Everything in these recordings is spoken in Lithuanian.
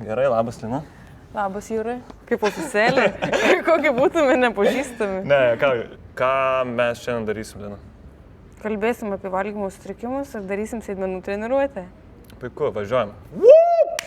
Gerai, labas, Lina. Labas, Jūrai. Kaip oficialiai, kokie būtume nepažįstami. Ne, ką mes šiandien darysim, Lina? Kalbėsim apie valgymo sutrikimus ir darysim sėdmenų treniruotę. Puiku, važiuojame.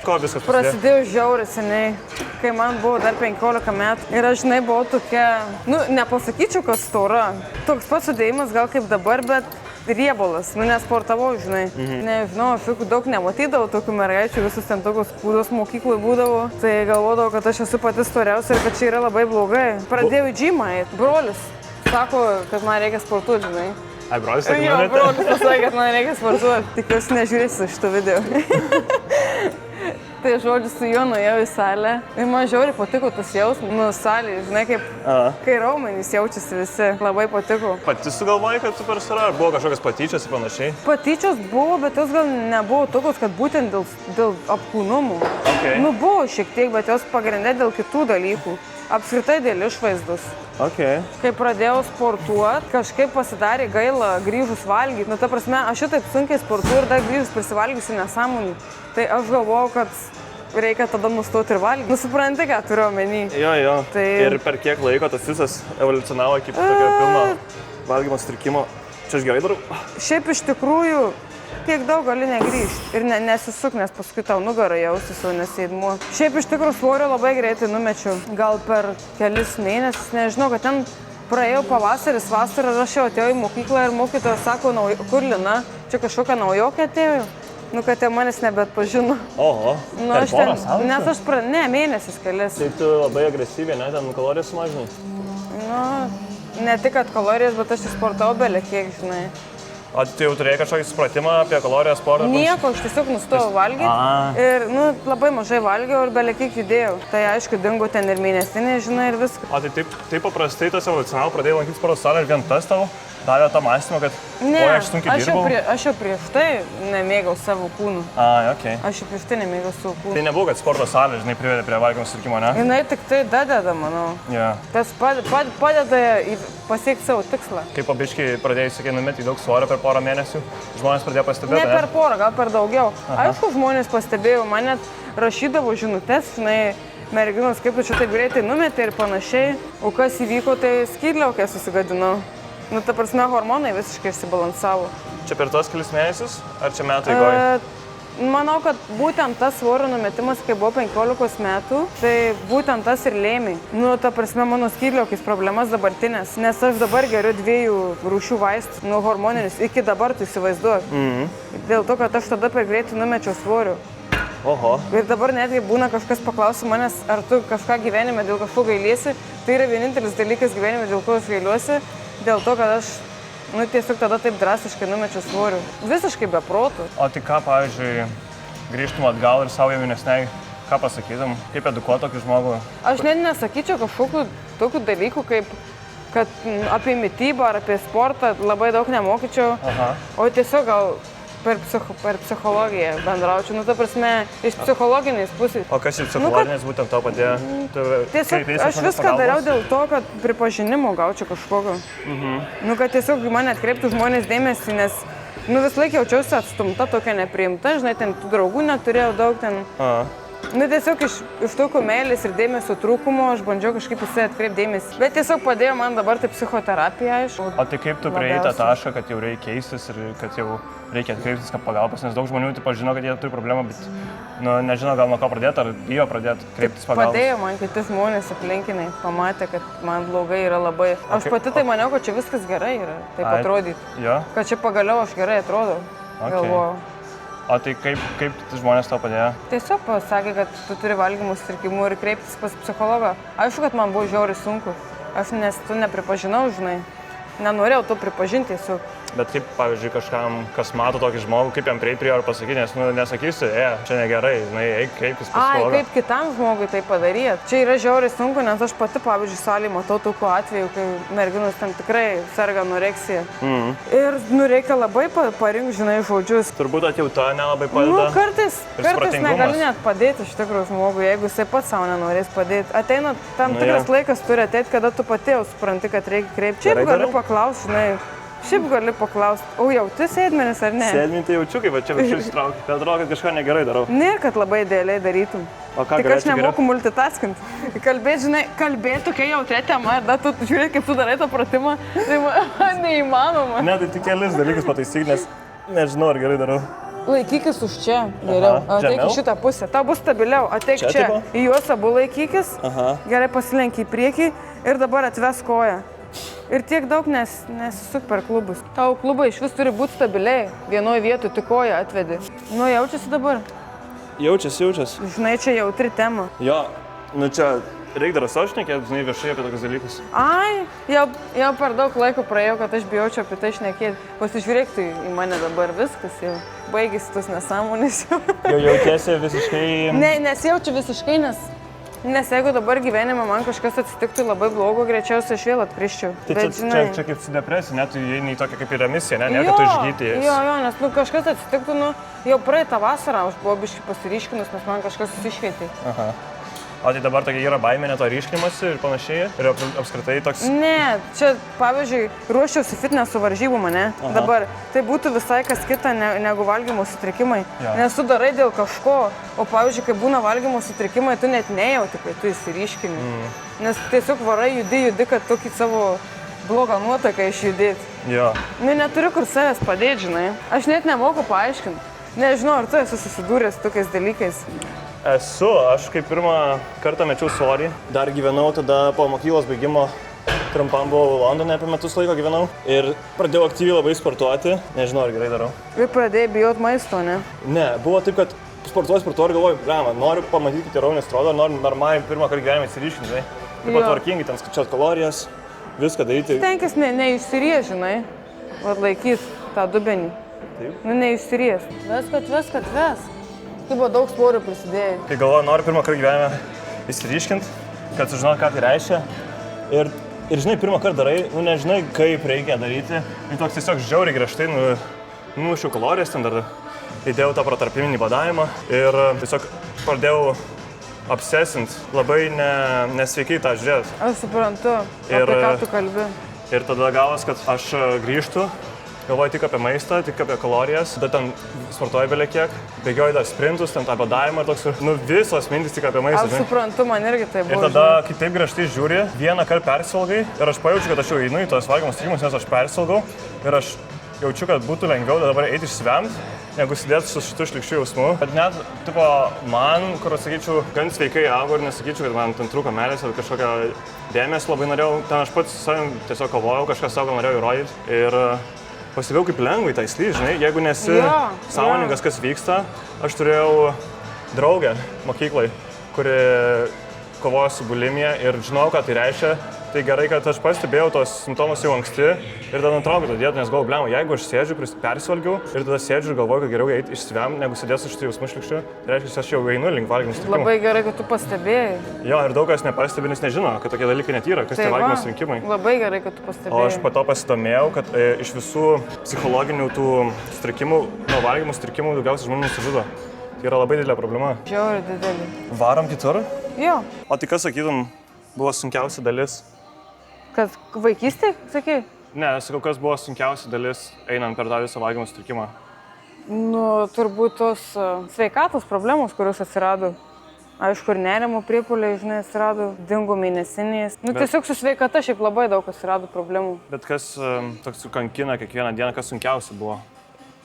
Ko viskas prasidėjo žiauriai seniai, kai man buvo dar 15 metų. Ir aš, žinai, buvau tokia, nepasakyčiau, kad stora. Toks pats sudėjimas gal kaip dabar, bet riebalas. Nesportavau, žinai. Nežinau, aš juk daug nematydavau tokių mergaičių, visus ten tokios kūdos mokykloje būdavo. Tai galvodavau, kad aš esu pati storiausia ir kad čia yra labai blogai. Pradėjau į džymą eit. Brolis sako, kad man reikia sportuoti, žinai. Ai, brolis, sakė, jo, brolis pasakė, kad man reikia sportuoti. Tikiuosi nežiūrėsiu šitą video. Tai žodžiu, su juo nuėjau į salę ir man žiauriai patiko tas jausmas, salė, žinai, kai raumenys jaučiasi visi, labai patiko. Pati sugalvojai, kad super stora, ar buvo kažkokios patyčios ir panašiai? Patyčios buvo, bet jos gal nebuvo tokios, kad būtent dėl apkūnumų. Okay. Buvo šiek tiek, bet jos pagrindė dėl kitų dalykų. Apskritai dėl išvaizdos. Okay. Kai pradėjau sportuoti, kažkaip pasidarė gaila grįžus valgyti. Ta prasme, aš šitaip sunkiai sportuoju ir dar grįžus prisivalgysiu nesąmonį. Tai aš galvojau, kad reikia tada nustoti ir valgyti. Supranti, ką turiu omeny. Jo. Tai... Ir per kiek laiko tas visas evoliucionavo iki tokio pilno valgymo sutrikimo. Čia aš gerai darau? Šiaip iš tikrųjų, tiek daug gali negrįžti ir nesisuk, nes paskui tau nugarą jausis, o nesėdmuo. Šiaip iš tikrųjų svorio labai greitai numečiau. Gal per kelis mėnesius, nežinau, kad ten praėjau pavasaris, vasarą, aš jau atėjau į mokyklą ir mokytojas sako, kur Lina, čia kažkokia naujokė atėjo. Kad jie manęs nebeatpažino. Oho, per porą savaičių? Nes aš mėnesis kelias. Tai tu labai agresyviai, ne, ten kalorijas sumažinai? Ne tik, kad kalorijas, bet aš sportavau belė kiek, žinai. O tu jau turėjai kažkokį supratimą apie kalorijas sportą? Nieko, aš tiesiog nustojau valgyti ir labai mažai valgiau ir belė kiek judėjau. Tai aišku, dingo ten ir mėnesinė, žinai, ir viskas. O tai taip paprastai tas evoliucionavo, pradėjai lankyti sporto salę ir vien tas tavo davė tą mąstymą, kad aš sunkiai dirbau? Aš jau prieš tai nemėgau savo kūnų. Okay. Aš jau prieš tai nemėgau savo kūnų. Tai nebuvo, kad sporto salė, žinai, privedė prie valgymo sutrikimo, ne? Jinai tik tai dadeda, manau. Yeah. Tas padeda pasiekti savo tikslą. Kaip pabiškiai pradėjai, sakė, numetį daug svorio per porą mėnesių, žmonės pradėjo pastebėti, ne per porą, gal per daugiau. Aišku, žmonės pastebėjo, man net rašydavo žinutes, žinai, merginos, kaip tu čia taip greitai numetė ir panašiai. O kas įvyko, tai skydliaukę susigadinau. Ta prasme, hormonai visiškai išsibalansavo. Čia per tuos kelis mėnesius, ar čia metų eigoje? Manau, kad būtent tas svorio numetimas, kai buvo 15 metų, tai būtent tas ir lėmė. Ta prasme, mano skydliaukės problemas dabartinės, nes aš dabar geriu 2 rūšių vaistų, hormoninius, iki dabar tu įsivaizduok. Dėl to, kad aš tada per greitai numečiau svorių. Oho. Ir dabar netgi būna kažkas paklausia manęs, ar tu kažką gyvenime dėl kažko gailiesi, tai yra vienintelis dalykas gyvenime, dėl ko aš gailiuosi. Dėl to, kad aš tiesiog tada taip drastiškai numečiau svorių. Visiškai be protų. O tai ką, pavyzdžiui, grįžtum atgal ir savo jaunesniai, ką pasakytum, kaip edukuoti tokį žmogų? Aš net nesakyčiau kažkokių tokių dalykų, kaip kad apie mitybą ar apie sportą labai daug nemokyčiau. O tiesiog gal per psichologiją bendraučiau. Ta prasme, iš psichologinės pusės. O kas iš psichologinės būtent to padėjo? Tiesiog aš viską dariau dėl to, kad pripažinimo gaučiau kažkokio. Kad tiesiog mane atkreiptų žmonės dėmesį, nes vis laik jaučiausi atstumta, tokia nepriimta, žinai, ten tų draugų neturėjau daug ten. Tiesiog iš tokio meilės ir dėmesio trūkumo aš bandžiau kažkaip jisai atkreipti dėmesį. Bet tiesiog padėjo man dabar tai psichoterapija, aišku. O tai kaip tu prieėjai tą tašką, kad jau reikia keistis ir kad jau reikia atkreiptis pagalbos, nes daug žmonių žino, kad jie turi problemą, bet nežino gal nuo ko pradėti ar bijo pradėti kreiptis pagalbos. Padėjo man kiti žmonės aplinkiniai, pamatė, kad man blogai yra labai. Aš pati tai maniau, kad čia viskas gerai yra, taip atrodyti. Kad čia pagaliau aš gerai atrodau, galvojau. O tai kaip žmonės tau padėjo? Tiesiog pasakė, kad tu turi valgymo sutrikimų ir kreiptis pas psichologą. Aišku, kad man buvo žiauriai sunku. Aš nepripažinau, žinai. Nenorėjau to pripažinti tiesiog. Bet kaip, pavyzdžiui, kažkam, kas mato tokį žmogų, kaip jam prie jo pasakyti, nes nesakysi, čia negerai, eik kreiptis pas psichologą. Kaip kitam žmogui tai padaryti. Čia yra žiauriai sunku, nes aš pati, pavyzdžiui, salėje matau tokių atvejų, kai merginos ten tikrai serga anoreksija. Ir reikia labai parinkti, žinai, žodžius. Turbūt atjauta nelabai padeda. Kartais negali net padėti iš tikrųjų žmogui, jeigu jisai pats savo nenorės padėti. Ateina tam tikras laikas turi ateiti, kada tu pati jau supranti, kad reikia kreipti. Čia galiu paklausti, žinai. Šiaip gali paklausti, o jauti sėdmenis ar ne? Sėdminti jaučiu, kaip va čia viršus traukia. Bet atrodo, kad kažką negerai darau. Ne, kad labai idealiai darytum. O ką Tik aš galėčiau nemoku multitaskinti. Kalbėti tokia jautria tema ir dar tu žiūrėk, kaip tu darai tą pratimą, tai neįmanoma. Ne, tai tik kelis dalykus pataisyk, nes nežinau, ar gerai darau. Laikykis už čia, geriau. Ateik į šitą pusę. Tau bus stabiliau. Ateik čia. Į juos abu laikykis. Gerai pasilenk į priekį ir dabar atves koją. Ir tiek daug nesisuk per klubus. Tau klubai iš vis turi būti stabiliai. Vienoje vietoje tik koją atvedi. Nu, jaučiasi dabar? Jaučiasi. Žinai, čia jautri tema. Jo, nu čia reikia dar aš šnekėti, žinai, viešai apie tokius dalykus. Ai, jau per daug laiko praėjau, kad aš bijočiau apie tai šnekėti. Pasižiūrėk, tai į mane dabar viskas jau. Baigėsi tos nesąmonės jau. Jau jautiesi visiškai... Ne, nesijaučiu visiškai, nes jeigu dabar gyvenime man kažkas atsitiktų labai blogo, greičiausiai aš vėl atkrisčiau. Tai čia kaip su depresija, net tu įeini į tokią kaip ir remisiją, ne, kad tu išgydėjai. Jo, nes kažkas atsitiktų, jau praeitą vasarą aš buvau biškai pasiryškinus, nes man kažkas susišvietė. Aha. O tai dabar tokia yra baimė, ne to ryškinimasi ir panašiai? Ir apskritai toks... Ne, čia pavyzdžiui, ruošiausi fitneso varžybų mane. Dabar tai būtų visai kas kita negu valgymo sutrikimai. Ja. Nes tu darai dėl kažko, o pavyzdžiui, kai būna valgymo sutrikimai, tu net nejauti, kai tu įsiryškini. Nes tiesiog varai judi, kad tokį savo blogą nuotaiką išjudėti. Jo. Nu, neturiu kur savęs padėti, žinai. Aš net nemoku paaiškinti. Nežinau, ar tu esi susidūręs su tokiais dalykais. Esu, aš kaip pirmą kartą mečiau svorį, dar gyvenau tada po mokyklos baigimo, trumpam buvau Londone, apie metus laiko gyvenau ir pradėjau aktyviai labai sportuoti, nežinau ar gerai darau. Ir pradėjai bijot maisto, ne? Ne, buvo taip, kad sportuoju ir galvoju, noriu pamatyti, kaip tie raumenys atrodo, noriu normaliai pirmą kartą gyvenime įsiriškinti, žinai. Taip pat tvarkingai, ten skaičiuoti kalorijas, viską daryti. Stenkis neišsiries, žinai, laikyti tą dubenį. Taip. Nu, neišsiries. Ves. Kaip buvo daug svorio prisidėjai. Kai galvoju, noriu pirmą kartą gyvenime įsiriškinti, kad sužinot, ką tai reiškia. Ir žinai, pirmą kartą darai, nežinai, kaip reikia daryti. Ir toks tiesiog žiauriai griežtai numušiau kalorijas, ten dar įdėjau tą protarpiminį badavimą. Ir tiesiog pradėjau obsesinti, labai nesveikai tą žiūrėti. Aš suprantu, apie ką tu kalbi. Ir tada gavos, kad aš grįžtu. Galvoju tik apie maistą, tik apie kalorijas, tada ten sportuoju belie kiek, bėgioju dar sprintus, ten tą badavimą ir toks, visos mintis tik apie maistą. Aš suprantu, man irgi tai buvo. Ir tada, kai taip griežtai žiūri, vieną kartą persivalgai ir aš pajaučiu, kad aš jau einu į tos valgymo sutrikimus, nes aš persivalgau ir aš jaučiu, kad būtų lengviau dabar eiti išsivemti, negu sėdėti su šitu šlykščiu jausmu. Bet net, tipo, man, kur, sakyčiau, gan sveikai augo ir nesakyčiau, kad man ten trūko meilės ar kažkokią dėmesį labai norėjau, ten aš pats savim tiesiog kovojau, kažką savo norėjau įrodyti. Ir pastebėjau, kaip lengvai tai slyš, žinai, jeigu nesi sąmoningas, kas vyksta. Aš turėjau draugę mokyklai, kuri kovojo su bulimija ir žinau, ką tai reiškia. Tai gerai, kad aš pastebėjau tos simptomus jau anksti ir tada nutraukiau tą dietą, nes galvoju, blema, jeigu aš sėdžiu, persivalgiau ir tada sėdžiu ir galvoju, kad geriau eiti išsivem, negu sėdėti su šitų jausmų šlykščiu, tai reiškia, aš jau einu link valgymo sutrikimų. Labai gerai, kad tu pastebėjai. Jo, ir daug kas nepastebi, nes nežino, kad tokie dalykai net yra, kas tie valgymo sutrikimai. Labai gerai, kad tu pastebėjai. O aš po to pasidomėjau, kad iš visų psichologinių tų sutrikimų, nuo valgymo sutrikimų daugiausiai žmonių nusižudo. Tai yra labai didelė problema. Žiauriai didelė. Varom kitur? Jo. O tai kas, sakytum, buvo sunkiausia dalis? Kad vaikystė, sakai? Ne, sakau, kas buvo sunkiausia dalis einant per tą visą valgymo sutrikimą? Nu, turbūt tos sveikatos problemos, kurios atsirado. Aišku, ir nerimo priepuoliai, žinai, atsirado, dingo mėnesinės. Nu, tiesiog su sveikata šiaip labai daug atsirado problemų. Bet kas toks kankina kiekvieną dieną, kas sunkiausia buvo?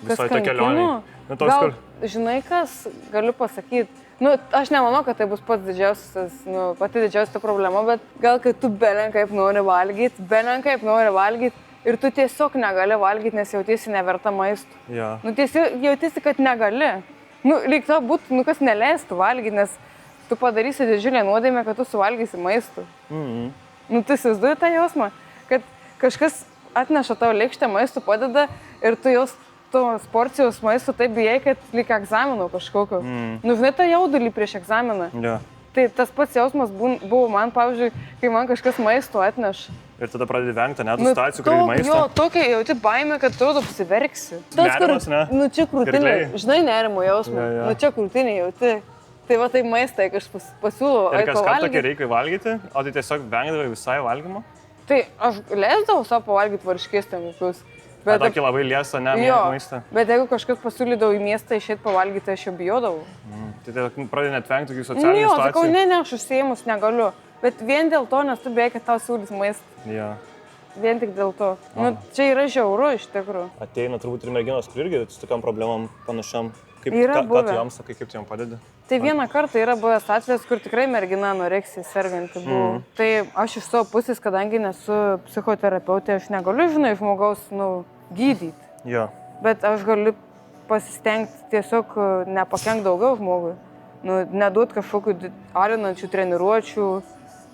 Visoje to kelionėje. Gal, žinai kas, galiu pasakyti. Nu, aš nemanau, kad tai bus pati didžiausia problema, bet gal, kai tu belenkaip nori valgyti ir tu tiesiog negali valgyti, nes jautiesi neverta maisto. Ja. Nu, tiesiog jautiesi, kad negali. Nu, lyg to būtų, kas neleistų valgyti, nes tu padarysi didžiulę nuodėmę, kad tu suvalgysi maisto. Nu, tu įsivaizduoji tą jausmą, kad kažkas atneša tau lėkštę maisto, padeda ir tu jos tos porcijos maisto taip bijai, kad lyg egzamino kažkokio. Nu, žinai, tą jaudulį prieš egzaminą. Ja. Tai tas pats jausmas buvo man, pavyzdžiui, kai man kažkas maisto atneša. Ir tada pradedi vengti, net situacijų, kai maistą. Jo, tokia jauti baimė, kad tu apsiverksi. Nerimas, ne? Nu, čia krūtinė, žinai, nerimo jausmą. Ja. Nu, čia krūtinė jauti. Tai va, tai maistą, kai aš pasiūlau, ir kas ką tokia reikia valgyti, o tai tiesiog vengdavai visai valgymo? Tai aš leisdavau savo pavalgyti varškės ten kokius. Bet Tokį labai liesą, ne, jo, maistą. bet jeigu kažkas pasiūlydavo į miestą išėti pavalgyti, tai aš jau bijodavau. Tai pradėjai net vengti tokių Nu, socialinių jo, sakau, situacijų. ne, aš užsiėmus negaliu. Bet vien dėl to, nes tu bijai, kad tau siūlys maistą. Jo. Vien tik dėl to. Nu, čia yra žiauru iš tikrųjų. Ateina turbūt ir merginos, kur irgi su tokiam problemam panašiam. Kaip, Yra ką buvę. tu jam sakai, kaip tu jam padedi? Tai vieną kartą yra buvęs atvejis, kur tikrai mergina anoreksija serganti buvo. Tai aš iš savo pusės, kadangi nesu psichoterapeutė, aš negaliu, žinai, žmogaus, gydyti. Jo. Bet aš galiu pasistengti tiesiog nepakenkt daugiau žmogui. Neduot kažkokių alinančių treniruočių,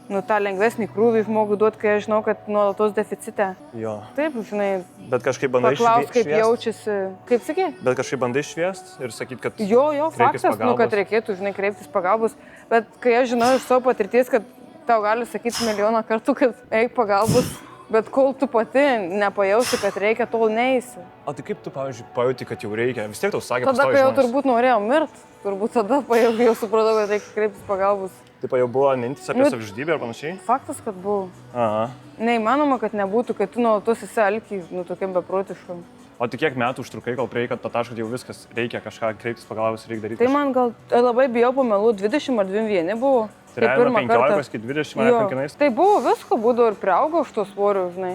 tą lengvesnį krūvį žmogui duot, kai aš žinau, kad nuolatos deficite. Jo. Taip, žinai, Bet kažkaip bandai paklaus, kaip šviest? jaučiasi. Kaip sakė? Bet kažkaip bandai šviest ir sakyti, kad... Jo, kreipkis faktas, pagalbos. kad reikėtų, žinai, kreiptis pagalbos. Bet kai aš žinau iš savo patirties, kad tau gali sakyti milijoną kartų, kad eik pagalbos, bet kol tu pati nepajausi, kad reikia, tol neisi. O tai kaip tu, pavyzdžiui, pajauti, kad jau reikia? Vis tiek tau sakė, Tada, kai jau turbūt norėjau mirt, turbūt tada jau supratau, kad reikia kreiptis pagalbos. Taip jau buvo mintis apie savižudybę ir panašiai? Faktas, kad buvo. Aha. Neįmanoma, kad nebūtų, kai tu nuolatos esi alkį, tokiam beprotiškam. O tik kiek metų užtrukai, kol priei, kad pataškai jau viskas, reikia kažką kreiptis pagalbos, reikia daryti? Tai man gal labai bijau pamelų, 20 ar 21 buvo. Tai realiai nuo 15 iki 20 mane kankinais? Tai buvo visko, būdavo ir priaugo už to svorių, žinai.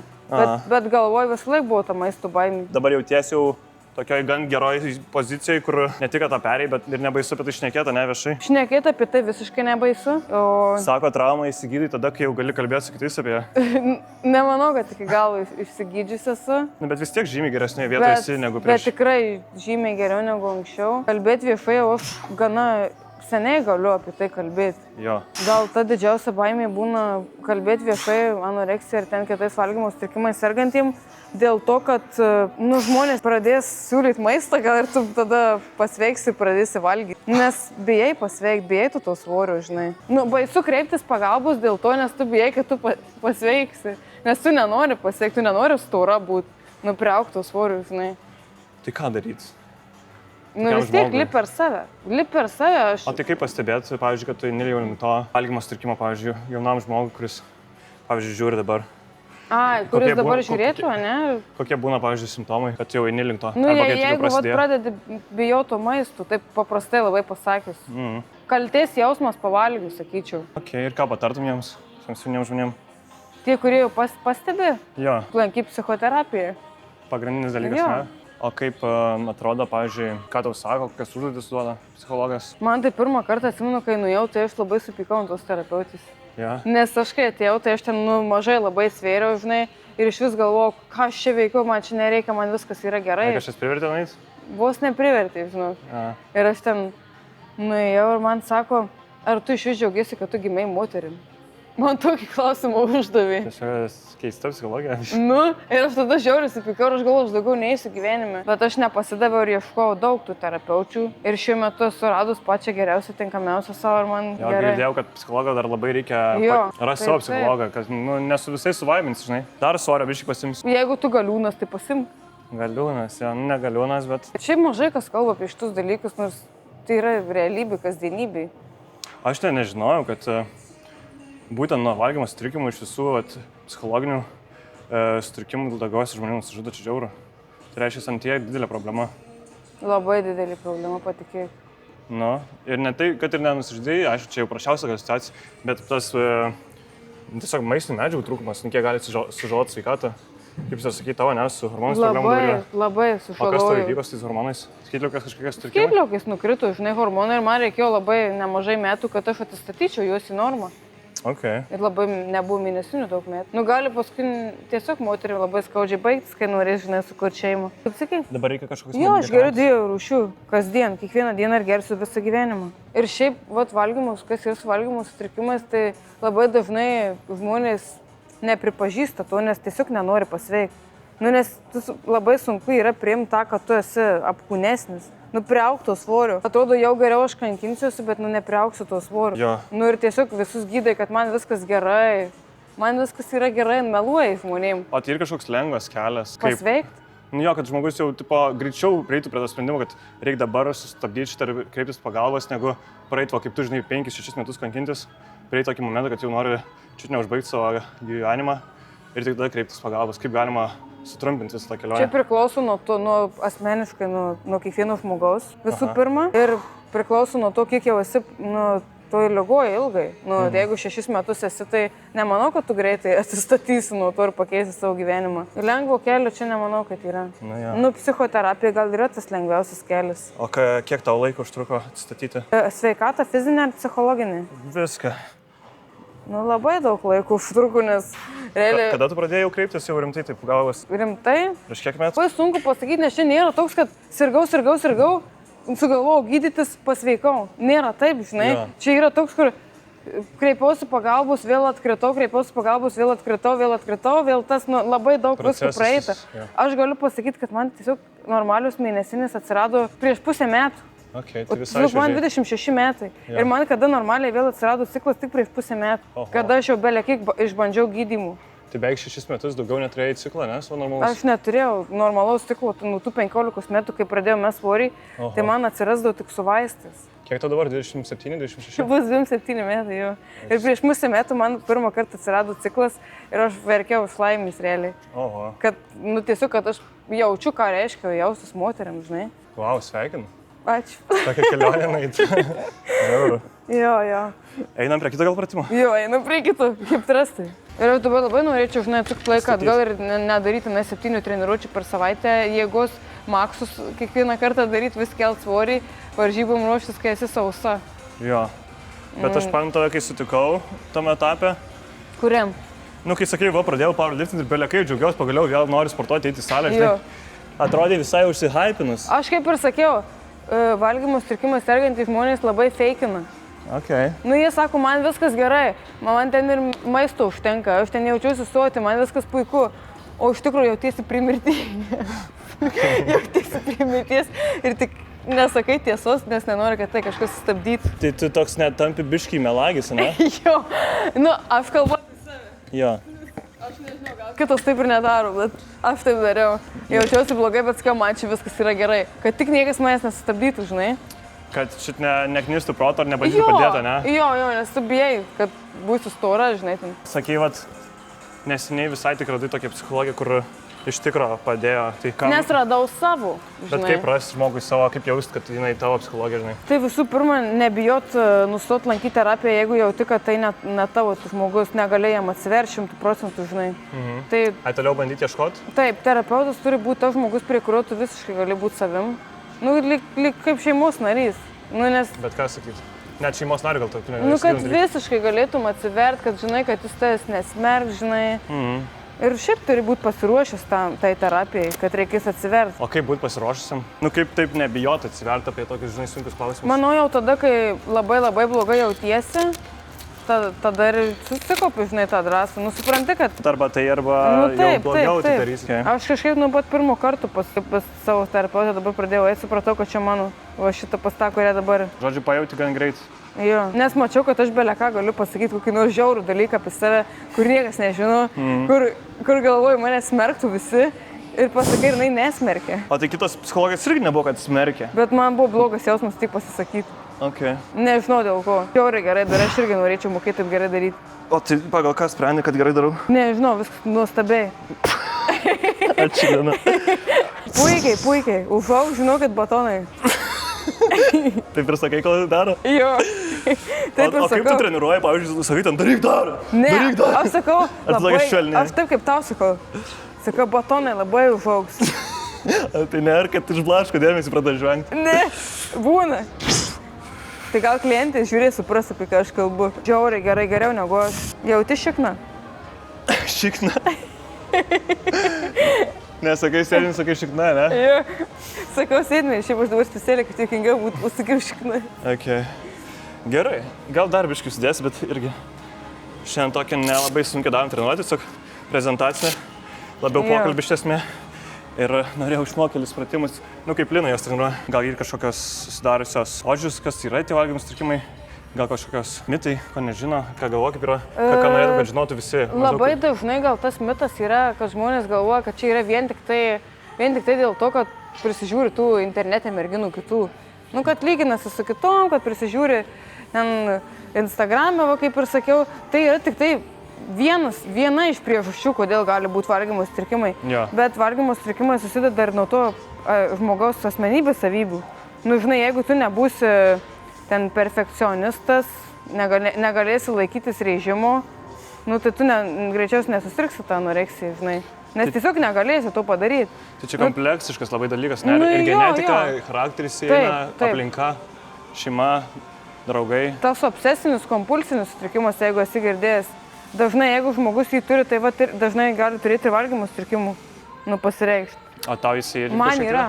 Bet galvoj vis laik buvo ta maisto baimė. Dabar jau tiesiau tokioj gan geroj pozicijai, kur ne tik tą perėjai, bet ir nebaisu apie tai šnekėti, ne viešai. Šnekėti apie tai visiškai nebaisu. Sako, traumą įsigydai tada, kai jau gali kalbėti su kitais apie ją. Nemanau, kad iki galo išsigydžius esu. Bet vis tiek žymiai geresnėje vietoje esi negu prieš. Bet tikrai žymiai geriau negu anksčiau. Kalbėti viešai, aš gana seniai galiu apie tai kalbėti. Jo. Gal ta didžiausia baimė būna kalbėti viešai anoreksija ir ten kitais valgymo sutrikimais sergantiem. Dėl to, kad žmonės pradės siūlyti maistą, gal ir tu tada pasveiksi ir pradėsi valgyti. Nes bijai pasveikti, bijai tu to svorio, žinai. Baisu kreiptis pagalbos dėl to, nes tu bijai, kad tu pasveiksi. Nes tu nenori pasveikti, tu nenori stora būti, priaugto svorio, žinai. Tai ką daryti? Vis tiek lip per save. Lip per save aš... O tai kaip pastebėti, pavyzdžiui, kad tu nelijau to valgymo sutrikimo, pavyzdžiui, jaunam žmogui, kuris, pavyzdžiui, žiūri dabar? Kuris dabar žiūrėtų, ne? Kokie būna, pavyzdžiui, simptomai, kad jau eini link to? Jeigu pradedi bijoti maistų, taip paprastai labai pasakius. Kaltės jausmas pavalgius, sakyčiau. Ir ką patartum jiems, jauniems žmonėms? Tie, kurie jau pastebi, jo. Lankyk psichoterapiją. Pagrindinis dalykas, ne? O kaip atrodo, pavyzdžiui, ką tau sako, kokias užduotis duoda psichologas? Man tai pirmą kartą atsimenu, kai nuėjau, tai aš labai supykau ant tos terapeutės. Yeah. Nes aš kai atėjau, tai aš ten mažai labai svėriau, žinai, ir iš vis galvojau, ką aš čia veikiu, man čia nereikia, man viskas yra gerai. Kažkas privertė nueiti? Vos neprivertė, žinau. Ir aš ten nuėjau ir man sako, ar tu iš vis džiaugiesi, kad tu gimei moterim? Man tokį klausimą uždavė. Tiesiog keista psichologija. Ir aš tada žiauriai supykau ir aš galvoju, aš daugiau neįsiu gyvenime. Bet aš nepasidaviau ir ieškojau daug tų terapeučių. Ir šiuo metu esu radus pačią geriausią, tinkamiausią savo ir man gerai. Girdėjau, kad psichologą dar labai reikia rasti savo psichologą, kad ne su visais suvaimins, žinai. Dar svorio biškį pasims. Jeigu tu galiūnas, tai pasimk. Galiūnas, negaliūnas, bet... Šiaip mažai kas kalba apie šitus dalykus, nors tai yra realybė, kasdienybė. Aš tai nežinojau, kad būtent nuo valgymo sutrikimų iš visų psichologinių sutrikimų daugiausiai žmonių nusižudo, čia žiauru. Tai reiškia, ant tiek didelė problema. Labai didelė problema, patikėk. Ir ne tai, kad ir nenusižudai, aišku, čia jau prašiausia situacija, bet tas tiesiog maistinių medžiagų trūkumas, kiek gali sužaloti sveikatą. Kaip jūs sakyti, tavo, ne, su hormonais problemų dabar. Labai sužalojau. O kas tau įvyko su tais hormonais? Skaitliukės kažkokias sutrikimai? Skaitliukės nukrito, žinai, hormonai ir man reikėjo labai nemažai metų, kad aš atstatyčiau juos į normą. Okay. Ir labai nebuvo mėnesinių daug metų. Gali paskui tiesiog moteriai labai skaudžiai baigtis, kai norės, žinai, sukurti šeimą. Kaip sakai? Dabar reikia kažkokios... Jo, aš geriu 2 rūšių kasdien, kiekvieną dieną ir gersiu visą gyvenimą. Ir šiaip, valgymus, kas yra su valgymo sutrikimais, tai labai dažnai žmonės nepripažįsta to, nes tiesiog nenori pasveikti. Nes labai sunku yra priimti tą, kad tu esi apkūnesnis. Priaugto svorio. Atrodo, jau geriau aš kankinsiuosi, bet nepriaugsiu to svorio. Ir tiesiog visus gydai, kad man viskas gerai. Man viskas yra gerai, meluoja žmonėm. O tai ir kažkoks lengvas kelias. Pasveikti? Kad žmogus jau greičiau prieitų prie to sprendimo, kad reikia dabar sustabdyti šitą ir kreiptis pagalbos, negu praeiti, kaip tu žinai, 5-6 metus kankintis, prieiti tokį momentą, kad jau nori čiut neužbaigti savo gyvenimą ir tik tada kreiptis pagalbos. Kaip galima sutrumpinti visą tą Čia kelionę. priklauso nuo asmeniškai, nuo kiekvieno žmogaus visų pirma. Ir priklauso nuo to, kiek jau esi toj ligoje ilgai. Jeigu 6 metus esi, tai nemanau, kad tu greitai atsistatysi nuo to ir pakeisi savo gyvenimą. Lengvo kelio čia nemanau, kad yra. Psichoterapija gal yra tas lengviausias kelias. O kiek tau laiko užtruko atsistatyti? Sveikata fizinė ar psichologinė? Viską. Labai daug laiko užtruko, nes realiai... Kada tu pradėjai kreiptis jau rimtai, taip galvas? Rimtai? Prieš kiek metų? Labai sunku pasakyti, nes čia nėra toks, kad sirgau, sugalvojau gydytis, pasveikau. Nėra taip, žinai. Ja. Čia yra toks, kur kreipiausi pagalbos, vėl atkritau, vėl tas labai daug visko praeita. Ja. Aš galiu pasakyti, kad man tiesiog normalius mėnesinės atsirado prieš pusę metų. Okay, tai visai man 26 metai. Ja. Ir man kada normaliai vėl atsirado ciklas tik prieš pusę metų. Oho. Kada aš jau belekiek išbandžiau gydymų. Tai beveik 6 metus daugiau neturėjai ciklą, ne? Aš neturėjau normalaus ciklo, nuo tų 15 metų, kai pradėjau mes svorį, tai man atsirasdavo tik su vaistais. Kiek tau dabar, 27, 26? Bus 27 metai, jo. Ir prieš pusę metų man pirmą kartą atsirado ciklas ir aš verkiau iš laimės realiai. Oho. Kad, tiesiog, kad aš jaučiu, ką reiškia jaustis moteriam, žinai. Vau, sveikinu. Ačiū. Tokia kelionė naita. Jo. Einam prie kito gal pratimo? Jo, einam prie kito, kaip trastai. Ir jau dabar labai norėčiau, žinai, atsukti laiką atgal ir nedaryti 7 treniruočių per savaitę, jėgos maksus kiekvieną kartą daryti, vis kelt svorį, varžybom ruoštis, kai esi sausa. Jo, bet aš pamenu tave, kai sutikau tame etape. Kuriam? Kai sakai, pradėjau powerliftinti ir belekai džiaugiausi, pagaliau vėl noriu sportuoti, eiti į salę, žinai. Atrodė visai užsihypinus. Aš kaip ir sakiau, valgymo sutrikimais sergantys žmonės labai feikina. Okay. Jie sako, man viskas gerai, man ten ir maisto užtenka, aš ten jaučiuosi soti, man viskas puiku, o iš tikrųjų jautiesi primirties. Jautiesi primirties ir tik nesakai tiesos, nes nenori, kad tai kažkas sustabdytų. Tai tu toks net tampi biškai melagis, ne? Jo, aš kalbu apie save. Jo. Aš nežinau, gal kitas taip ir nedaro, bet aš taip dariau. Jaučiuosi blogai, bet sakau, man čia viskas yra gerai, kad tik niekas manęs nesustabdytų, žinai. Kad šit neknistų proto ar nebandytų padėti, ne? Jo, nes tu bijai, kad būsiu stora, žinai. Sakai, neseniai visai tik radai tokią psichologiją, kur iš tikro padėjo. Tai kam... Nes radau savo, žinai. Bet kaip rasti žmogui savo, kaip jaust, kad jinai tavo psichologija, žinai? Tai visų pirma, nebijot nustot lankyti terapiją, jeigu jauti, kad tai ne tavo žmogus, negali jam atsiverti 100%, žinai. Tai... Toliau bandyti ieškoti? Taip, terapeutas turi būti tas žmogus, prie kurio tu visiškai gali būti savim. Lyg kaip šeimos narys. Nes... Bet ką sakyti? Net šeimos nariu gal tokiu negali. Kad visiškai galėtum atsiverti, kad žinai, kad jis tavęs nesmerk, žinai. Ir šiaip turi būti pasiruošęs tai terapijai, kad reikės atsiverti. O kaip būti pasiruošusiam? Kaip taip nebijoti atsiverti apie tokius, žinai, sunkius klausimus? Manau, jau tada, kai labai blogai jautiesi, tada ir susikaupi, žinai, tą drąsą. Supranti, kad... Arba tai, arba jau blogiau tai darysi. Aš kažkaip nuo pat pirmo karto pas savo terapeutę dabar pradėjau eiti, supratau, kad čia mano šitą pastą, kurią dabar... Žodžiu, pajauti gan greit. Jo, nes mačiau, kad aš beleką galiu pasakyti kokį nors žiaurų dalyką apie save, kur niekas nežino, kur galvoju, mane smerktų visi. Ir pasakai, ir jinai nesmerkė. O tai kitos psichologijos irgi nebuvo, kad smerkė? Bet man buvo blogas jausmas tik pasisakyti. Okay. Nežinau dėl ko. Žiauriai gerai darau, aš irgi norėčiau mokėti taip gerai daryti. O tai pagal ką sprendai, kad gerai darau? Nežinau, viskas nuostabiai. Ačiū, Lina. Puikiai. Užauk, žinokit, batonai. Taip ir sakai, kol daro? Jo. Taip ir sakau. O kaip tu treniruoji, pavyzdžiui, sakai, ten daryk dar. Ne, aš sakau, aš taip kaip tau sakau. Sakau, batonai labai užaugs. Tai ne, ar kad išblaško dėmesį pradeda žvengti? Ne, būna. Tai gal klientai žiūrės, supras, apie ką aš kalbu. Žiauriai gerai, geriau negu aš. Jauti šikną? Šikną? Nesakai sėdin, sakai šikna, ne? Jo, sakau sėdinai, šiaip aš dabar specialiai, kad juokingiau būtų, pasakiau šikna. Okay. Gerai, gal dar biškiu sudėsi, bet irgi šiandien tokią nelabai sunkiai darom treniruoti, tiesiog prezentacija, labiau pokalbį iš esmė. Ir norėjau išmokti kelis pratimus, kaip Lina jos treniruoja. Gal ir kažkokios susidariusios odžius, kas yra tie valgymo sutrikimai, gal kažkokios mitai, ko nežino, ką galvoja, kaip yra, ką norėtų, kad žinotų visi. Labai dažnai gal tas mitas yra, kad žmonės galvoja, kad čia yra vien tik tai dėl to, kad prisižiūri tų internete merginų kitų. Kad lyginasi su kitom, kad prisižiūri ten Instagram'e, kaip ir sakiau, tai yra tik tai viena iš priežasčių, kodėl gali būti valgymo sutrikimai. Jo. Bet valgymo sutrikimai susideda ir nuo to žmogaus asmenybės savybių. Nu, žinai, jeigu tu nebūsi ten perfekcionistas, negalėsi laikytis režimo, nu, tai tu greičiausiai nesusirgsi tą anoreksiją, žinai. Nes tiesiog negalėsi to padaryti. Tai čia kompleksiškas labai dalykas, ne? Ir genetika, charakteris įeina, aplinka, šeima, draugai. Tas obsesinis, kompulsinis sutrikimas, jeigu esi girdėjęs, dažnai jeigu žmogus jį turi, tai va, dažnai gali turėti ir valgymo sutrikimų, nu, pasireikšti. O tau jisai ir man yra.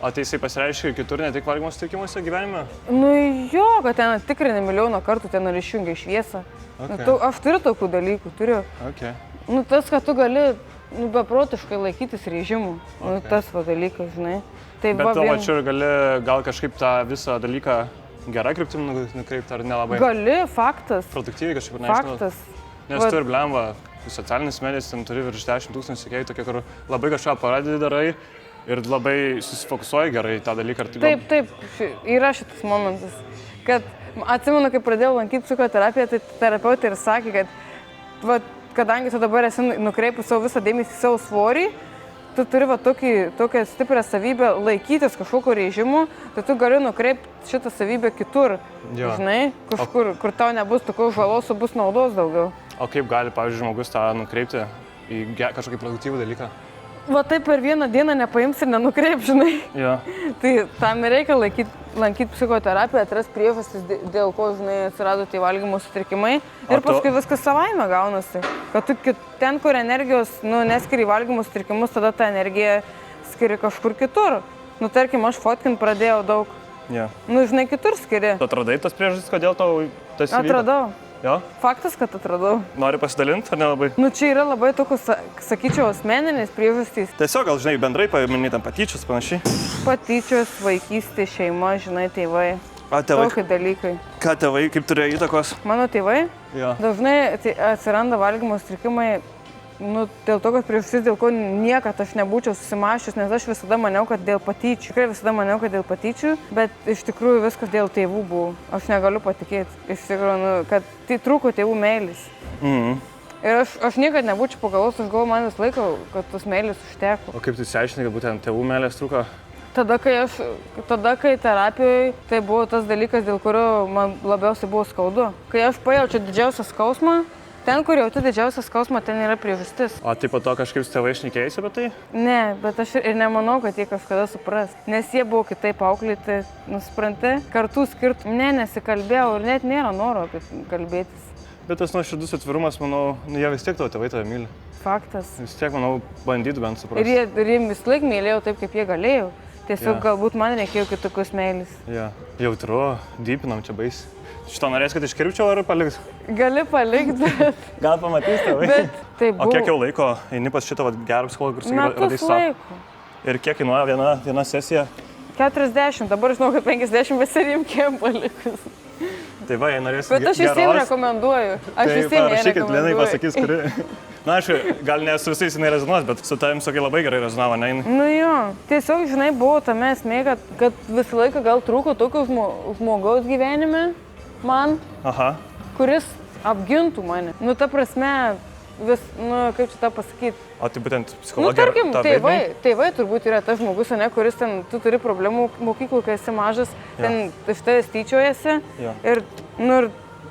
O tai jisai pasireiškia ir kitur, ne tik valgymo sutrikimuose gyvenime? Nu jo, kad ten tikrini milijoną kartų, ten ar išjungia šviesą. Okay. Nu, aš turiu tokių dalykų, turiu. Okay. Nu, tas, kad tu gali beprotiškai laikytis režimų, nu, tas va dalykas, žinai. Tai bet tuo pačiu gali gal kažkaip tą visą dalyką gerą kryptim nukreipti, ar nelabai? Gali, faktas. Produktyviai kažkaip nežinau. Faktas. Nes tu ir blemba, socialinis medijas, ten turi virš 10 000 sekėjų, tokie, kur labai kažką paradį darai ir labai susifokusuoji gerai tą dalyką. Taip, yra šitas momentas. Kad atsimenu, kai pradėjau lankyti psichoterapiją, tai terapeutai ir sakė, kad va, kadangi tu dabar esi nukreipus savo visą dėmesį į savo svorį, tu turi va, tokią stiprią savybę laikytis kažkokio režimo, tai tu gali nukreipti šitą savybę kitur, žinai, kažkur, kur tau nebus tokios žalos, o bus naudos daugiau. O kaip gali, pavyzdžiui, žmogus tą nukreipti į kažkokį produktyvų dalyką? Va taip per vieną dieną nepaims ir nenukreip, žinai. Ja. Tai tam reikia lankyti psichoterapiją, atras priežastis, dėl ko, žinai, atsirado tie valgymo sutrikimai. Ir paskui viskas savaime gaunasi. Kad tu ten, kur energijos, nu, neskiri valgymo sutrikimus, tada tą energiją skiri kažkur kitur. Nu, tarkim, aš fotkint pradėjau daug. Ja. Nu, žinai, kitur skiri. Tu atradai tas priežastis, kodėl tau tas įvyko? Atradau. Jo? Faktas, kad atradau. Nori pasidalinti, ar nelabai? Nu, čia yra labai tokios, sakyčiau, asmeninės priežastys. Tiesiog, gal, žinai, bendrai paminėtam patyčius, panašiai? Patyčios, vaikystė, šeima, žinai, tėvai. Tokie dalykai. Ką tėvai, kaip turėjo įtakos? Mano tėvai? Jo. Dažnai atsiranda valgymo sutrikimai, nu, dėl to, kad priežastis, dėl ko niekad aš nebūčiau susimąsčius, nes aš visada maniau, kad dėl patyčių. Tikrai visada maniau, kad dėl patyčių, bet iš tikrųjų viskas dėl tėvų buvo. Aš negaliu patikėti, iš tikrųjų, nu, kad tai trūko tėvų meilės. Ir aš niekad nebūčiau pagalvojus, aš galvoju, man vis laiko, kad tos meilės užteko. O kaip tu išsiaiškinai, kad būtent tėvų meilės trūko? Tada, kai terapijoje, tai buvo tas dalykas, dėl kurio man labiausiai buvo skaudu. Kai aš pajaučiu didžiausią skausmą, ten, kur jauti didžiausią skausmą, ten yra priežastis. O tai po to kažkaip su tėvai šnekėjai apie tai? Ne, bet aš ir nemanau, kad jie kažkada supras. Nes jie buvo kitaip auklėti, nusipranti, kartu skirtum. Ne, nesikalbėjau ir net nėra noro apie kalbėtis. Bet tas nuoširdus atvirumas, manau, jie vis tiek tavo tėvai tave myli. Faktas. Vis tiek, manau, bandytų bent suprasti. Ir jie vis laik mylėjau taip, kaip jie galėjo. Tiesiog galbūt man reikėjo kitokios meilės. Ja. Jautru, dypinam čia baisiai. Šitą norės, kad iškirpčiau ar palikt? Gali palikt, bet... Gal pamatys tėvai. Bet tai buvo... O kiek jau laiko eini pas šitą gerą psichologą, kur sakai, radai laiko. Ir kiek kainuoja viena sesija? 40, dabar žinau, kad 50 besirinkėm palikus. Tai va, jei norėsi geros... Bet aš visiems rekomenduoju. Aš visiems rekomenduoju. Parašykit, Linai pasakys, kuri... Na, aišku, gal ne su visais jinai rezonuos, bet su tavim, sakai, labai gerai rezonavo, ne? Nu jo, tiesiog, žinai, buvo tame esmė, kad visą laiką gal trūko tokio žmogaus gyvenime man, kuris apgintų mane. Nu, ta prasme, kaip čia tą pasakyti. O tai būtent psichologija? Nu, tarkim, tėvai turbūt yra tas žmogus, ne, kuris ten, tu turi problemų mokyklų, kai esi mažas, ten iš tavęs tyčiojasi. Ir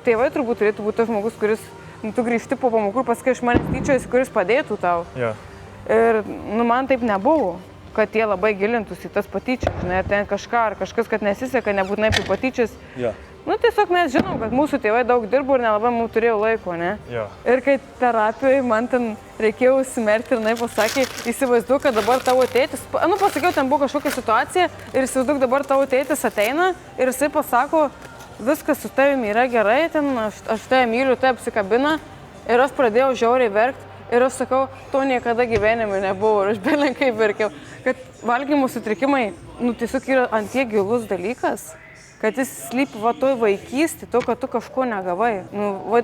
tėvai turbūt turėtų būti tas žmogus, kuris, tu grįžti po pamokų ir pasakai, iš manęs tyčiojasi, kuris padėtų tau. Ir, man taip nebuvo, kad jie labai gilintųsi į tas patyčias, žinai, ten kažkas, kad nesiseka, nebūtinai apie patyčias. Nu, tiesiog mes žinom, kad mūsų tėvai daug dirbo ir nelabai mums turėjo laiko, ne? Ir kai terapijoje man ten reikėjo užsimerkti ir jinai pasakė, įsivaizduok, kad dabar tavo tėtis, pasakiau, ten buvo kažkokia situacija ir įsivaizduok, dabar tavo tėtis ateina ir jisai pasako, viskas su tavimi yra gerai, ten aš tave myliu, tai apsikabina ir aš pradėjau žiauriai verkti. Ir aš sakau, to niekada gyvenime nebuvo ir aš belenkai verkiau, kad valgymo sutrikimai, tiesiog yra ant tiek gilus dalykas, kad jis slypi va toj vaikystėje, to, kad tu kažko negavai.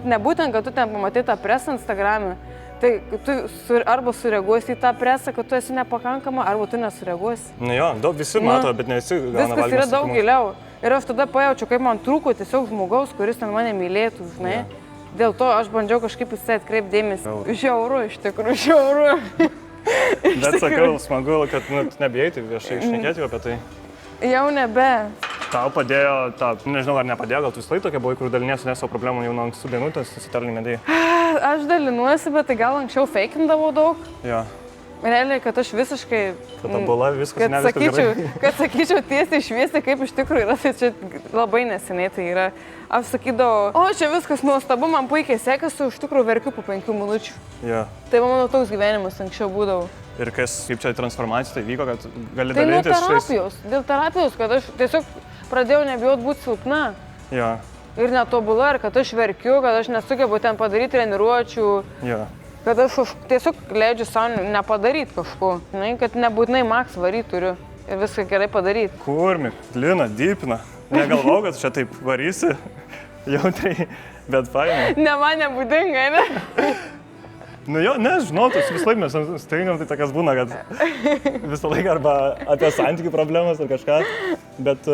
Nebūtent, kad tu ten pamatai tą presą Instagram'e, tai tu arba sureaguosi į tą presą, kad tu esi nepakankama, arba tu nesureaguosi. Nu jo, visi mato, bet ne visi gauna valgymo sutrikimų. Viskas yra daug giliau. Ir aš tada pajaučiu, kaip man trūko tiesiog žmogaus, kuris ten mane mylėtų, žinai. Dėl to aš bandžiau kažkaip į tai atkreipdėmėsi. Žiauru, iš tikrųjų, žiauru. Bet sakau, smagu, kad nebijai tai viešai išnekėti apie tai. Jau nebe. Tau padėjo, nežinau ar nepadėjo, gal tu visai tokia buvai, kur daliniesi ne savo problemų jau nuo ankstų dienų, tas socialiniai medijai. Aš dalinuosi, bet tai gal anksčiau feikindavau daug. Jo. Realiai, kad aš visiškai... Kad tabula viskas ne viskas gerai. Kad sakyčiau tiesiai šviesiai, kaip iš tikrųjų yra, tai čia labai neseniai tai yra. Aš sakydavau, o čia viskas nuostabu, man puikiai sekasi, iš tikrųjų verkiu po 5 minučių. Jo. Tai mano toks gyvenimas anksčiau būdavo. Ir kaip čia transformacija tai vyko, kad gali tai dalintis šitais... Dėl terapijos, kad aš tiesiog pradėjau nebijot būti silpna. Jo. Ir netobula, ir kad aš verkiu, kad aš nesugebu ten padaryti treniruočių. Jo. Kad aš tiesiog leidžiu savo nepadaryti kažko, kad nebūtinai maks varyti turiu ir viską gerai padaryti. Kurmi, Lina, dypina. Negalvau, kad čia taip varysi, jautriai, bet fainai. Ne man nebūdinga, ne? Nu jo, nežinau, vis laik mes stringam, tai tokias būna, kad visą laiką arba apie santykių problemas ar kažką, bet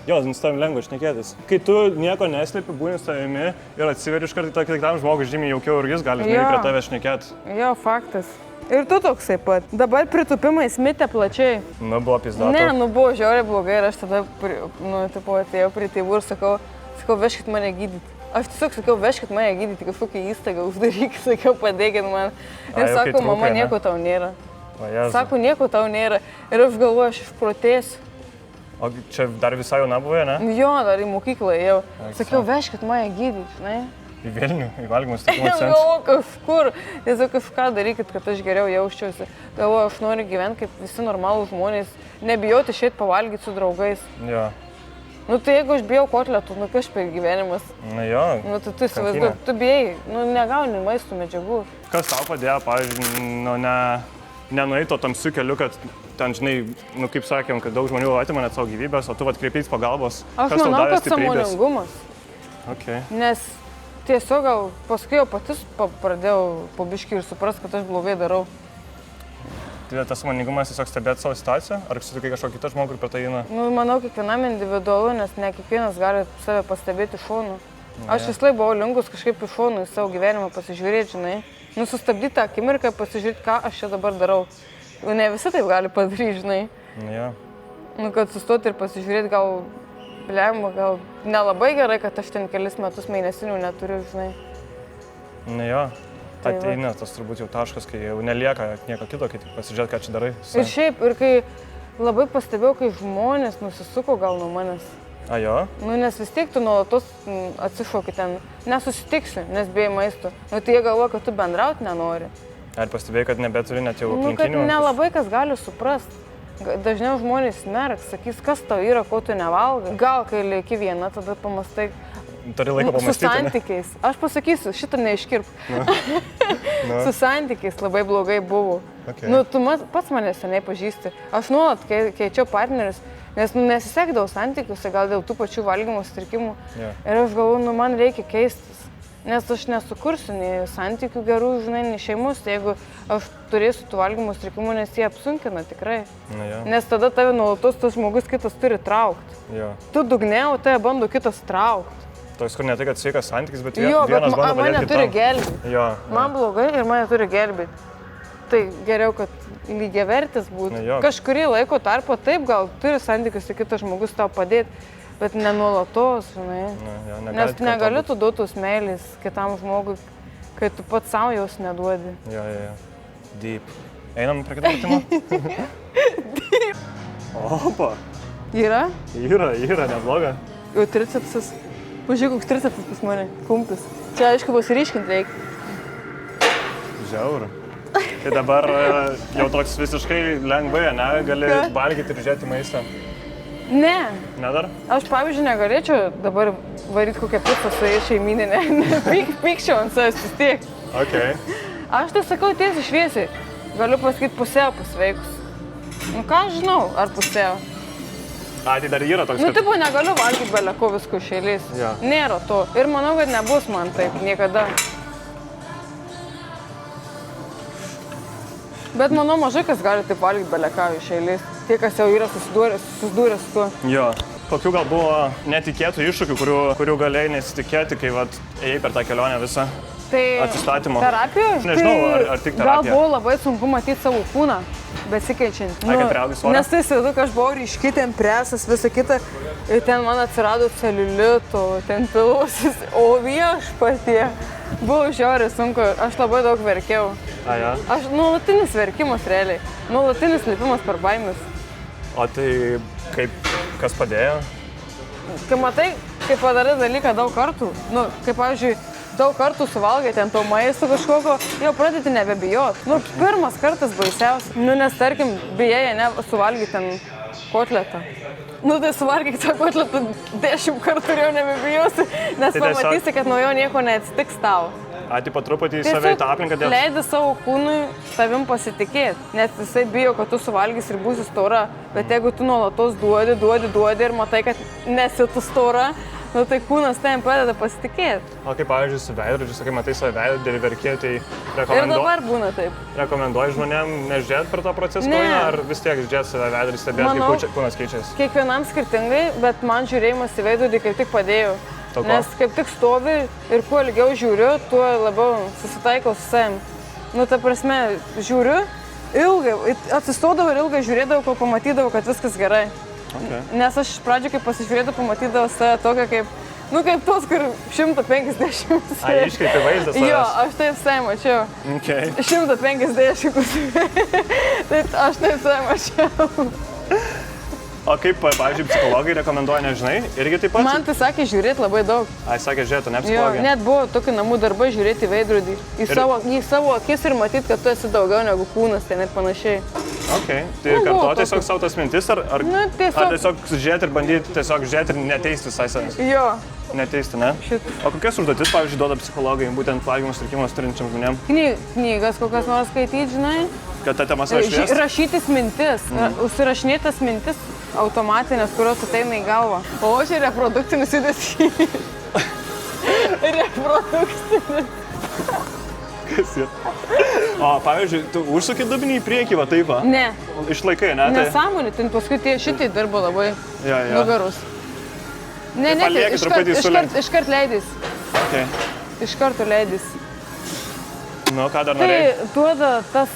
jo, su tavim lengva šnekėtis. Kai tu nieko neslėpi, būni su tavimi ir atsiveri iš karto, tai kiekvienam žmogui žymiai jaukiau ir jis gali prie tave šnekėti. Jo, faktas. Ir tu toksai pat. Dabar pritupimai smitė plačiai. Nu, buvo pizdato. Ne, nu buvo žiauriai blogai ir aš tada, atėjau prie tėvų ir sakau, veškit mane gydyti. Aš tiesiog sakiau, veškit mane gydyti, kažkokią įstaigą uždarykit, sakiau, padėkit man. Ir sako, mama, nieko tau nėra. Sako, nieko tau nėra. Ir aš galvoju, aš išprotėsiu. O čia dar visai jauna buvai, ne? Jo, dar į mokyklą ėjau. Sakiau, veškit mane gydyti, žinai. Į Vilnių, į valgymo sutrikimų centrą. Galvoju, kažkur. Tiesiog kažką darykit, kad aš geriau jausčiausi. Galvoju, aš noriu gyventi kaip visi normalūs žmonės. Nebijoti išeiti pavalgyti su draugais. Jo. Nu tai jeigu aš bijau kotletų, nu kažkaip per gyvenimas. Na jo. Nu tai tu įsivaizduoji, tu bijai, nu negauni maistų medžiagų. Kas tau padėjo, pavyzdžiui, nu nenueiti to tamsiu keliu, kad ten, žinai, nu kaip sakėm, kad daug žmonių atima net savo gyvybės, o tu atkreipiais pagalbos. Aš manau, kad sąmoningumas. Okay. Nes tiesiog gal paskui jau patys pradėjau po biškį ir suprast, kad aš blogai darau. Tai tas sąmoningumas tiesiog stebėti savo situaciją, ar sutikai kažkokį kitą žmogų ir per tai eina? Nu, manau, kiekvienam individualu, nes ne kiekvienas gali save pastebėti šonu. Aš vis laik buvau linkus kažkaip iš šonų į savo gyvenimą pasižiūrėti, žinai. Nu, sustabdyti tą akimirką, pasižiūrėti, ką aš čia dabar darau. Ne visi taip gali padaryti, žinai. Ja. Nu, kad sustoti ir pasižiūrėti, gal nelabai gerai, kad aš ten kelis metus mėnesinių neturiu, žinai. Na jo. Ateina tas turbūt jau taškas, kai jau nelieka nieko kito, kai tik pasižiūrėti, ką čia darai. Ir šiaip, ir kai labai pastebėjau, kai žmonės nusisuko gal nuo manęs. A jo? Nu, nes vis tiek tu nuolatos atsišauki ten, nesusitiksiu, nes bijai maisto. Nu, tai jie galvoja, kad tu bendrauti nenori. Ar pastebėjai, kad nebeturi net jau aplinkinių? Nu, kad nelabai kas gali suprast. Dažniau žmonės smerks, sakys, kas tau yra, ko tu nevalgai. Gal, kai lieki viena, tada pamastai. Turi laiko pamastyti. Su santykiais. Aš pasakysiu, šitą neiškirp. Su santykiais labai blogai buvo. Okay. Nu, tu pats mane seniai pažįsti. Aš nuolat keičiau partnerius, nes nesisekdavau santykiuose, gal dėl tų pačių valgymo sutrikimų. Yeah. Ir aš galvoju, nu man reikia keistis. Nes aš nesukursiu nei santykių gerų, žinai, nei šeimus, jeigu aš turėsiu tų valgymo sutrikimų, nes jie apsunkina tikrai. Ja. Nes tada tave nuolatos tas žmogus kitas turi traukti. Ja. Tu dugne, o tave bando kitas traukti. Toks, kur ne tai, kad sveikas santykis, bet jo, vienas bando padėti mane turi gelbėti. Jo. Man blogai ir mane turi gelbėti. Tai geriau, kad lygiavertis būtų. Kažkurį laiko tarpo taip, gal turi santykius ir kitas žmogus tau padėti, bet nenuolatos, žinai. Nes negali tu duotus meilės kitam žmogui, kai tu pats savo jos neduodi. Jo. Deep. Einam prie kitą pratimą? Deep. Opa. Yra? Yra, nebloga. Jau tricepsas. Pažiūrėk, koks tricepsas pas mane, kumpis. Čia, aišku, pasiriškinti reikia. Žiauru. Tai dabar jau toks visiškai lengvai, ne? Gali valgyti ir žiūrėti maistą. Ne. Ne dar? Aš, pavyzdžiui, negalėčiau dabar varyti kokią picą su šeiminė, pykščiau ant savęs vis tiek. Okay. Aš tai sakau tiesiai šviesiai. Galiu pasakyti pusiau pasveikus. Nu ką aš žinau, ar pusiau. A, tai dar yra toks, nu, tipo, negaliu valgyti beleko visko iš eilės. Ja. Nėra to. Ir manau, kad nebus man taip niekada. Bet manau, mažai kas gali taip valgyti beleko iš eilės. Tie, kas jau yra susidūrę su tuo. Jo. Kokių gal buvo netikėtų iššūkių, kurių galėjai nesitikėti, kai vat, ėjai per tą kelionę visą atsistatymo? Terapijos? Nežinau, ar tik terapija. Gal buvo labai sunku matyti savo kūną, besikeičiant. Ai, kad priaugai svorio? Nes tai įsivaizduoju, kad aš buvau ryški, ten presas, visa kita, ir ten man atsirado celiulito, ten pilusis, o viešpatie. Buvo žiauriai sunku, aš labai daug verkiau. A, ja. Aš nuolatinis verkimas realiai, nuolatinis lipimas per baimės. O tai kas padėjo? Kai matai, kai padarai dalyką daug kartų, kaip pavyzdžiui, daug kartų suvalgai ten to maisto kažkokio, jau pradėti nebebijot. Pirmas kartas baisiausias. Nes tarkim, bijai suvalgyti ten kotletą. Tai suvalgyk tą kotletą 10 kartų ir jau nebebijosi, nes tai pamatysi, kad nuo jo nieko neatsitiks tau. Po truputį į save į tą aplinką dėl... Leidi savo kūnui tavim pasitikėti, nes jisai bijo, kad tu suvalgys ir būsi stora, bet jeigu tu nuolatos duodi ir matai, kad nesi tu stora, tai kūnas tavim padeda pasitikėti. O kaip, pavyzdžiui, su veidrodžiu, kai matai savo veidrodį ir verkė, tai ir dabar būna taip. Rekomenduoji žmonėm nežiūrėti per tą procesą kūną, ar vis tiek žiūrėti save veidrodį, stebėti, kaip kūnas keičiasi? Kiekvienam skirtingai, bet man žiūrėjimas į veidrodį kaip tik padėjo. Nes kaip tik stovi ir kuo ilgiau žiūriu, tuo labiau susitaikau su savim. Ta prasme, žiūriu, ilgai, atsistodavau ir ilgai žiūrėdavau, kol pamatydavau, kad viskas gerai. Okay. Nes aš pradžio, kai pasižiūrėdavau, pamatydavau save tokią kaip tos, kur 150. Ai, iškreipi vaizdą savęs? Jo, aš taip savai mačiau. Okay. 150. Tai aš taip savai mačiau. O kaip, pavyzdžiui, psichologai rekomenduoja, nežinai, irgi taip pat? Man tai sakė žiūrėti labai daug. Ai, sakė žiūrėti, ne psichologai? Jo, net buvo tokių namų darbai žiūrėti į veidrodį, į savo akis ir matyti, kad tu esi daugiau negu kūnas, ten ir panašiai. Ok, tai kartuoti tiesiog savo tas mintis, ar tiesiog žiūrėti ir bandyti tiesiog žiūrėti ir neteisti visai savęs? Jo. Neteisti, ne? O kokias užduotis, pavyzdžiui, duoda psichologai, būtent valgymo sutrikimus turinčiam žmonėm? Knygas kokias nors skaityti, žinai? Kad ta tema save šviesti? Rašytis mintis, užsirašinėtas mintis automatinės, kurios ateina į galvą. O čia reprodukcinis judesys. Reprodukcinis. Kas yra? O, pavyzdžiui, tu užsuki dubinį į priekį, va taip, va? Ne. Išlaikai, ne? Nesąmonė, ten paskui tie šitai dirbo labai nugarus. Ne, iškart leidys. Okay. Iš karto leidys. Nu, ką dar norėjai? Tai duoda tas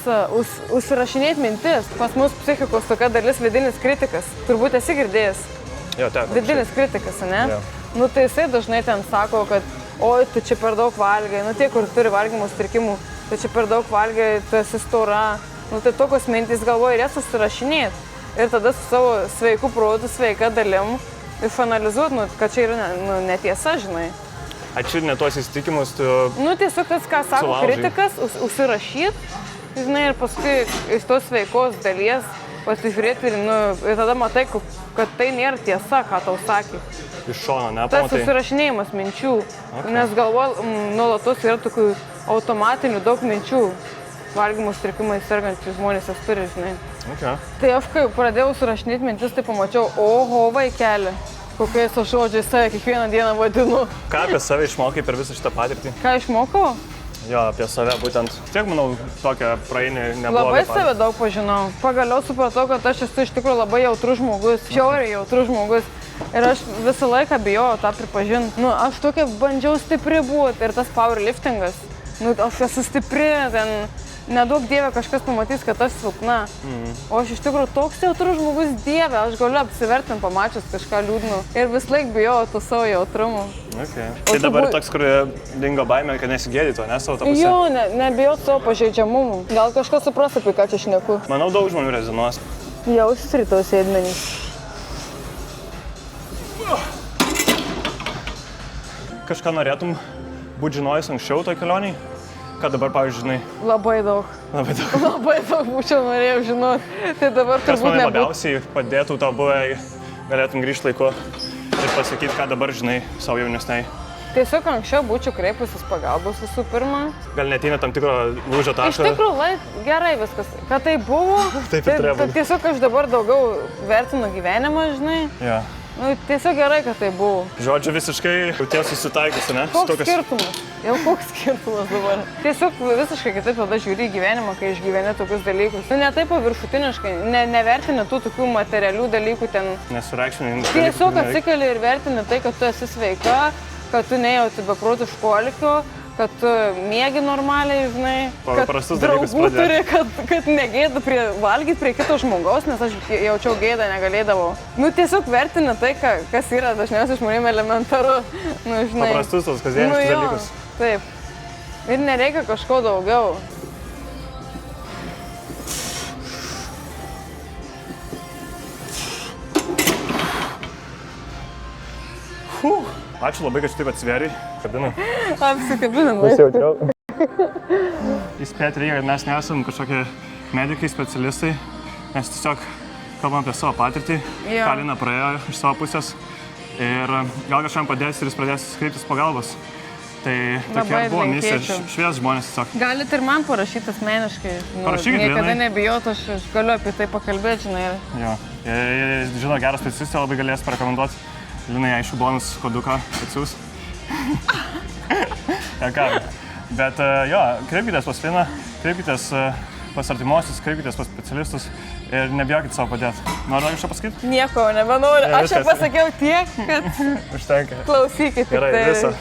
užsirašinėti mintis. Pas mus psichikos tokia dalis vidinis kritikas. Turbūt esi girdėjęs. Jo, teko. Vidinis kritikas, ne? Jo. Tai jisai dažnai ten sako, kad oi, tu čia per daug valgai. Tie, kur turi valgymo sutrikimų, tu čia per daug valgai, tu esi stora. Tai tokios mintys galvoja ir jas užsirašinėti. Ir tada su savo sveiku protu, sveika dalim išanalizuoti, kad čia yra netiesa, žinai. Ačiū, ne tuos įsitikimus tu... Tiesiog tas, ką sako kritikas, užsirašyt, žinai, ir paskui iš tos sveikos dalies pasižiūrėti ir tada matai, kad tai nėra tiesa, ką tau sakė. Iš šono, ne? Tas užsirašinėjimas minčių, nes nuolatos yra tokių automatinių daug minčių. Valgymo sutrikimai sergantys žmonės jas turi, žinai. Okay. Tai aš kai pradėjau surašinėti mintis, tai pamačiau, oho, vaikeli. Kokiais aš žodžiais save kiekvieną dieną vadinu. Ką apie save išmokai per visą šitą patirtį? Ką išmokau? Jo, apie save būtent. Tiek, manau, tokią praeini neblogą. Labai save daug pažinau. Pagaliau supratau, kad aš esu iš tikrųjų labai jautrus žmogus, žiauriai jautrus žmogus. Ir aš visą laiką bijojau tą pripažinti. Aš tokia bandžiau stipri būti ir tas powerliftingas. Aš esu stipri, ten nedaug dievė kažkas pamatys, kad aš silpna. O aš iš tikrųjų toks jautrus žmogus, dievė, aš galiu apsivertinti pamačius kažką liūdno. Ir vis laik bijojau to savo jautrumo. Okay. Tai dabar toks, kur dingo baimė, kad nesigėdytų, ne, savo tą pusę? Jo, nebijot savo pažeidžiamumų. Gal kažkas supras, apie ką čia šneku. Manau, daug žmonių rezonuos. Jausis rytoj sėdmenys. Kažką norėtum būti žinojus anksčiau toj kelioniai? Ką dabar, pavyzdžiui, žinai? Labai daug. Labai daug. Labai daug būčiau norėjau žinoti. Tai dabar kas turbūt man labiausiai padėtų tau buvę, galėtum grįžti laiku ir pasakyti, ką dabar žinai savo jaunesniai? Tiesiog anksčiau būčiau kreipusis pagalbos visų pirma. Gal neteina tam tikro lūžio taško? Iš tikrųjų, gerai viskas. Kad tai buvo, taip ir turėjo būti. Tiesiog aš dabar daugiau vertinu gyvenimą, žinai. Ja. Nu, tiesiog gerai, kad tai buvo. Žodžiu, visiškai jautiesi susitaikiusi, ne? Koks skirtumas? Jau koks skirtumas dabar? Tiesiog visiškai kitaip tada žiūri į gyvenimą, kai išgyveni tokius dalykus. Nu, ne taip paviršutiniškai, nevertini tų tokių materialių dalykų ten. Nesureikšmini. Tiesiog atsikeli ir vertini tai, kad tu esi sveika, kad tu nejauti beprotiškų poelgių, kad tu miegi normaliai, žinai, kad draugų turi, kad negėda valgyti prie kito žmogaus, nes aš jaučiau gėdą, negalėdavau. Nu, tiesiog vertini tai, kas yra dažniausiai žmonėm elementaru. Nu, žinai. Paprastus tos kasdieniškus dalykus. Taip. Ir nereikia kažko daugiau. Ačiū labai, kad šitaip atsivėriai. Kabinai. Apsikabinam. Pasijaučiau. Įspėti reikia, kad mes nesam kažkokie medikai, specialistai. Mes tiesiog kalbam apie savo patirtį. Ką Lina praėjo iš savo pusės. Ir gal kažkam padės ir jis pradės kreiptis pagalbos. Tai tokia buvo misija. Švies žmonės tiesiog. Galit ir man parašyti asmeniškai. Parašykit, niekada nebijot, aš galiu apie tai pakalbėti, žinai. Jo. Žino, geras specialistė labai galės parekomenduoti. Linai, aišku, bonus koduką atsiūs. Bet jo, kreipkitės pas Liną, kreipkitės pas artimuosius, kreipkitės pas specialistus ir nebijokit savo padėti. Noriu dar kažką pasakyti? Nieko nebenoriu. Aš jau pasakiau tiek, kad Užtenka. klausykit. Gerai, visą.